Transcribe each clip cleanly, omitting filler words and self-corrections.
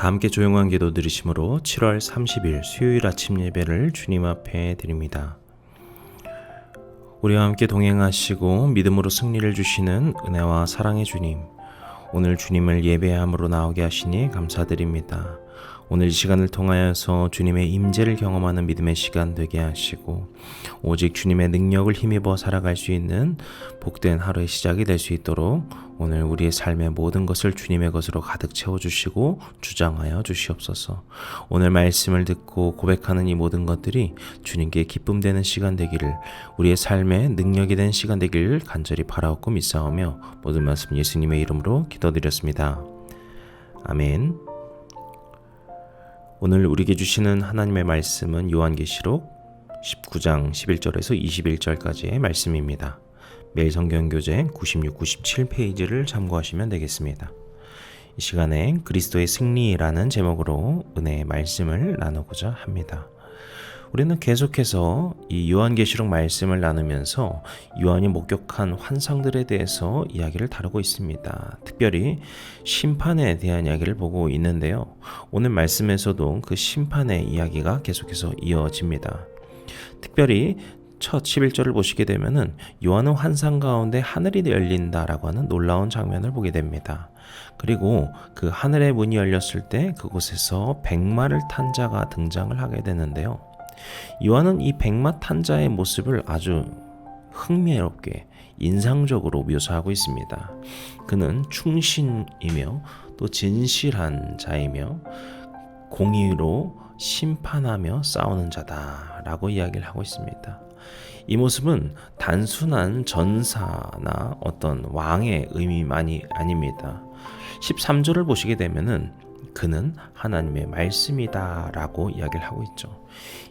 다 함께 조용한 기도 드리심으로 7월 30일 수요일 아침 예배를 주님 앞에 드립니다. 우리와 함께 동행하시고 믿음으로 승리를 주시는 은혜와 사랑의 주님, 오늘 주님을 예배함으로 나오게 하시니 감사드립니다. 오늘 이 시간을 통하여서 주님의 임재를 경험하는 믿음의 시간 되게 하시고 오직 주님의 능력을 힘입어 살아갈 수 있는 복된 하루의 시작이 될 수 있도록 오늘 우리의 삶의 모든 것을 주님의 것으로 가득 채워주시고 주장하여 주시옵소서. 오늘 말씀을 듣고 고백하는 이 모든 것들이 주님께 기쁨 되는 시간 되기를, 우리의 삶의 능력이 된 시간 되기를 간절히 바라옵고 믿사오며 모든 말씀 예수님의 이름으로 기도드렸습니다. 아멘. 오늘 우리에게 주시는 하나님의 말씀은 요한계시록 19장 11절에서 21절까지의 말씀입니다. 매일 성경교재 96, 97페이지를 참고하시면 되겠습니다. 이 시간에 그리스도의 승리라는 제목으로 은혜의 말씀을 나누고자 합니다. 우리는 계속해서 이 요한계시록 말씀을 나누면서 요한이 목격한 환상들에 대해서 이야기를 다루고 있습니다. 특별히 심판에 대한 이야기를 보고 있는데요. 오늘 말씀에서도 그 심판의 이야기가 계속해서 이어집니다. 특별히 첫 11절을 보시게 되면은 요한은 환상 가운데 하늘이 열린다라고 하는 놀라운 장면을 보게 됩니다. 그리고 그 하늘의 문이 열렸을 때 그곳에서 백마를 탄 자가 등장을 하게 되는데요. 요한은 이 백마 탄 자의 모습을 아주 흥미롭게 인상적으로 묘사하고 있습니다. 그는 충신이며 또 진실한 자이며 공의로 심판하며 싸우는 자다라고 이야기를 하고 있습니다. 이 모습은 단순한 전사나 어떤 왕의 의미만이 아닙니다. 13절을 보시게 되면은 그는 하나님의 말씀이다 라고 이야기를 하고 있죠.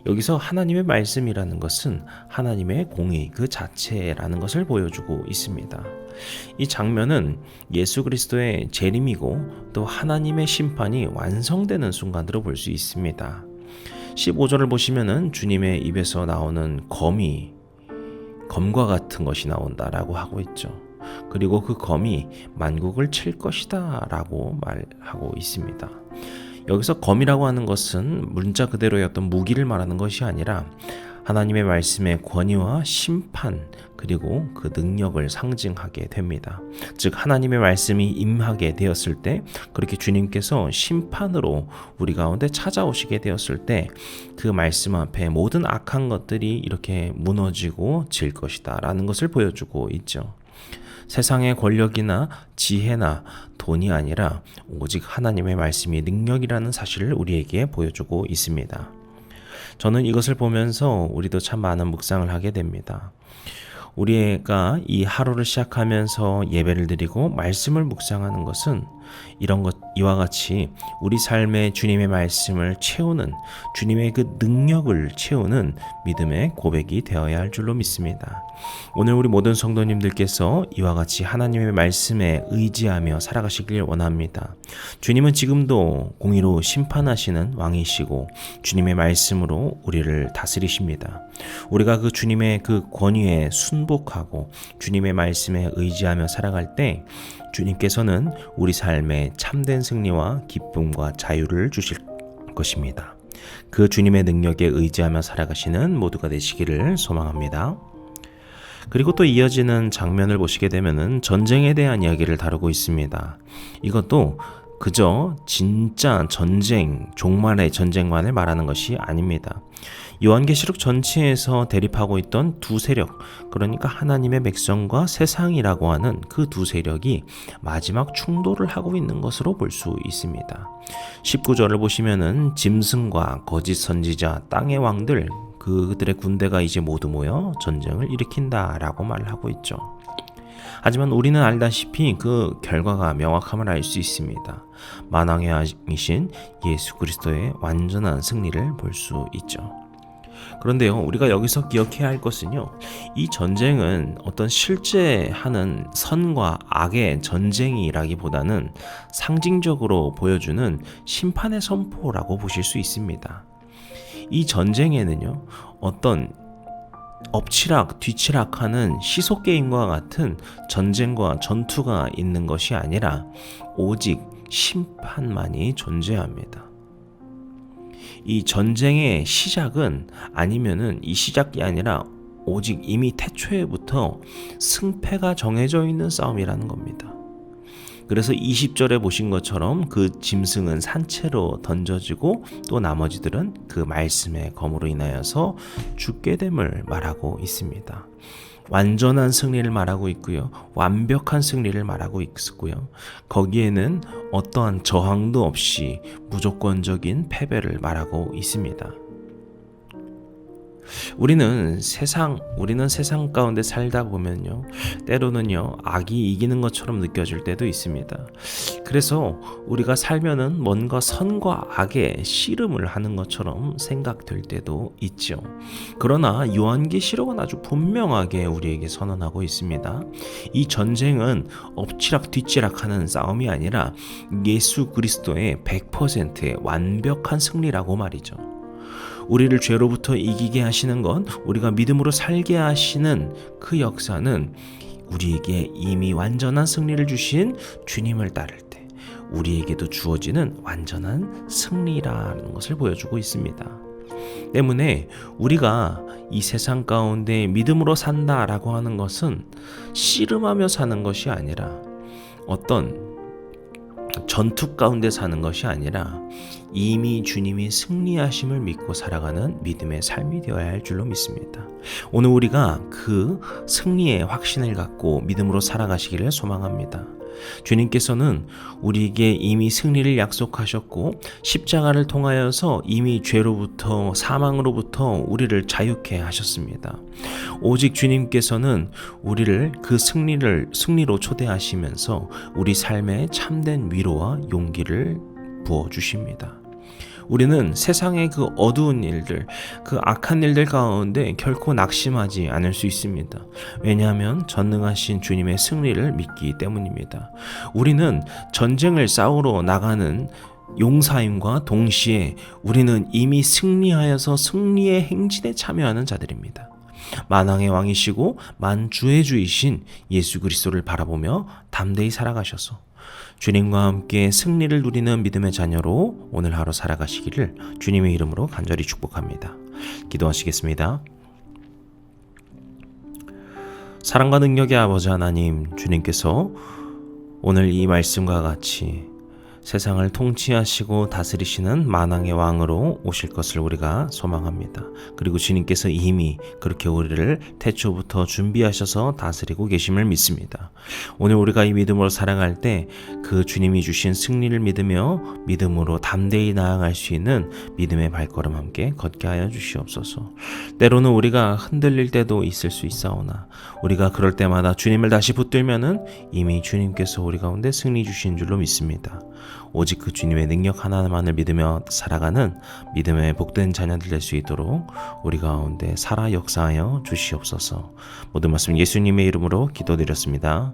여기서 하나님의 말씀이라는 것은 하나님의 공의 그 자체라는 것을 보여주고 있습니다. 이 장면은 예수 그리스도의 재림이고 또 하나님의 심판이 완성되는 순간으로 볼 수 있습니다. 15절을 보시면은 주님의 입에서 나오는 검과 같은 것이 나온다라고 하고 있죠. 그리고 그 검이 만국을 칠 것이다 라고 말하고 있습니다. 여기서 검이라고 하는 것은 문자 그대로의 어떤 무기를 말하는 것이 아니라 하나님의 말씀의 권위와 심판 그리고 그 능력을 상징하게 됩니다. 즉 하나님의 말씀이 임하게 되었을 때, 그렇게 주님께서 심판으로 우리 가운데 찾아오시게 되었을 때 그 말씀 앞에 모든 악한 것들이 이렇게 무너지고 질 것이다 라는 것을 보여주고 있죠. 세상의 권력이나 지혜나 돈이 아니라 오직 하나님의 말씀이 능력이라는 사실을 우리에게 보여주고 있습니다. 저는 이것을 보면서 우리도 참 많은 묵상을 하게 됩니다. 우리가 이 하루를 시작하면서 예배를 드리고 말씀을 묵상하는 것은 이와 같이 우리 삶에 주님의 말씀을 채우는, 주님의 그 능력을 채우는 믿음의 고백이 되어야 할 줄로 믿습니다. 오늘 우리 모든 성도님들께서 이와 같이 하나님의 말씀에 의지하며 살아가시길 원합니다. 주님은 지금도 공의로 심판하시는 왕이시고 주님의 말씀으로 우리를 다스리십니다. 우리가 그 주님의 그 권위에 순복하고 주님의 말씀에 의지하며 살아갈 때 주님께서는 우리 삶에 참된 승리와 기쁨과 자유를 주실 것입니다. 그 주님의 능력에 의지하며 살아가시는 모두가 되시기를 소망합니다. 그리고 또 이어지는 장면을 보시게 되면은 전쟁에 대한 이야기를 다루고 있습니다. 이것도 그저 진짜 전쟁, 종말의 전쟁만을 말하는 것이 아닙니다. 요한계시록 전체에서 대립하고 있던 두 세력, 그러니까 하나님의 백성과 세상이라고 하는 그 두 세력이 마지막 충돌을 하고 있는 것으로 볼 수 있습니다. 19절을 보시면은 짐승과 거짓 선지자, 땅의 왕들, 그들의 군대가 이제 모두 모여 전쟁을 일으킨다라고 말을 하고 있죠. 하지만 우리는 알다시피 그 결과가 명확함을 알 수 있습니다. 만왕의 왕이신 예수 그리스도의 완전한 승리를 볼 수 있죠. 그런데요, 우리가 여기서 기억해야 할 것은요, 이 전쟁은 어떤 실제 하는 선과 악의 전쟁이라기보다는 상징적으로 보여주는 심판의 선포라고 보실 수 있습니다. 이 전쟁에는요, 어떤 엎치락 뒤치락하는 시소게임과 같은 전쟁과 전투가 있는 것이 아니라 오직 심판만이 존재합니다. 이 전쟁의 시작은 아니면은 이 시작이 아니라 오직 이미 태초에부터 승패가 정해져 있는 싸움이라는 겁니다. 그래서 20절에 보신 것처럼 그 짐승은 산채로 던져지고 또 나머지들은 그 말씀의 검으로 인하여서 죽게 됨을 말하고 있습니다. 완전한 승리를 말하고 있고요. 완벽한 승리를 말하고 있고요. 거기에는 어떠한 저항도 없이 무조건적인 패배를 말하고 있습니다. 우리는 세상 가운데 살다 보면요, 때로는요 악이 이기는 것처럼 느껴질 때도 있습니다. 그래서 우리가 살면은 뭔가 선과 악의 씨름을 하는 것처럼 생각될 때도 있죠. 그러나 요한계시록은 아주 분명하게 우리에게 선언하고 있습니다. 이 전쟁은 엎치락 뒤치락하는 싸움이 아니라 예수 그리스도의 100%의 완벽한 승리라고 말이죠. 우리를 죄로부터 이기게 하시는 것, 우리가 믿음으로 살게 하시는 그 역사는 우리에게 이미 완전한 승리를 주신 주님을 따를 때 우리에게도 주어지는 완전한 승리라는 것을 보여주고 있습니다. 때문에 우리가 이 세상 가운데 믿음으로 산다라고 하는 것은 씨름하며 사는 것이 아니라 어떤 전투 가운데 사는 것이 아니라 이미 주님이 승리하심을 믿고 살아가는 믿음의 삶이 되어야 할 줄로 믿습니다. 오늘 우리가 그 승리의 확신을 갖고 믿음으로 살아가시기를 소망합니다. 주님께서는 우리에게 이미 승리를 약속하셨고 십자가를 통하여서 이미 죄로부터 사망으로부터 우리를 자유케 하셨습니다. 오직 주님께서는 우리를 그 승리로 초대하시면서 우리 삶에 참된 위로와 용기를 부어주십니다. 우리는 세상의 그 어두운 일들, 그 악한 일들 가운데 결코 낙심하지 않을 수 있습니다. 왜냐하면 전능하신 주님의 승리를 믿기 때문입니다. 우리는 전쟁을 싸우러 나가는 용사임과 동시에 우리는 이미 승리하여서 승리의 행진에 참여하는 자들입니다. 만왕의 왕이시고 만주의 주이신 예수 그리스도를 바라보며 담대히 살아가셔서 주님과 함께 승리를 누리는 믿음의 자녀로 오늘 하루 살아가시기를 주님의 이름으로 간절히 축복합니다. 기도하시겠습니다. 사랑과 능력의 아버지 하나님, 주님께서 오늘 이 말씀과 같이 세상을 통치하시고 다스리시는 만왕의 왕으로 오실 것을 우리가 소망합니다. 그리고 주님께서 이미 그렇게 우리를 태초부터 준비하셔서 다스리고 계심을 믿습니다. 오늘 우리가 이 믿음으로 살아갈 때 그 주님이 주신 승리를 믿으며 믿음으로 담대히 나아갈 수 있는 믿음의 발걸음 함께 걷게 하여 주시옵소서. 때로는 우리가 흔들릴 때도 있을 수 있사오나 우리가 그럴 때마다 주님을 다시 붙들면은 이미 주님께서 우리 가운데 승리 주신 줄로 믿습니다. 오직 그 주님의 능력 하나만을 믿으며 살아가는 믿음의 복된 자녀들 될 수 있도록 우리 가운데 살아 역사하여 주시옵소서. 모든 말씀 예수님의 이름으로 기도드렸습니다.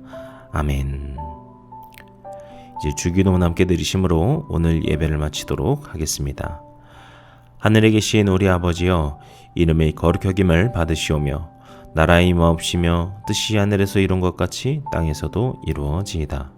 아멘. 이제 주기도문 함께 드리심으로 오늘 예배를 마치도록 하겠습니다. 하늘에 계신 우리 아버지여, 이름의 거룩히 여김을 받으시오며 나라의 임하옵시며 뜻이 하늘에서 이룬 것 같이 땅에서도 이루어지이다.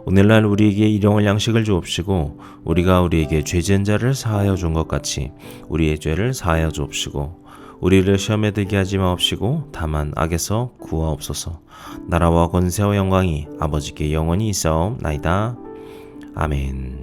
오늘날 우리에게 일용할 양식을 주옵시고 우리가 우리에게 죄 지은 자를 사하여 준 것 같이 우리의 죄를 사하여 주옵시고 우리를 시험에 들게 하지 마옵시고 다만 악에서 구하옵소서. 나라와 권세와 영광이 아버지께 영원히 있사옵나이다. 아멘.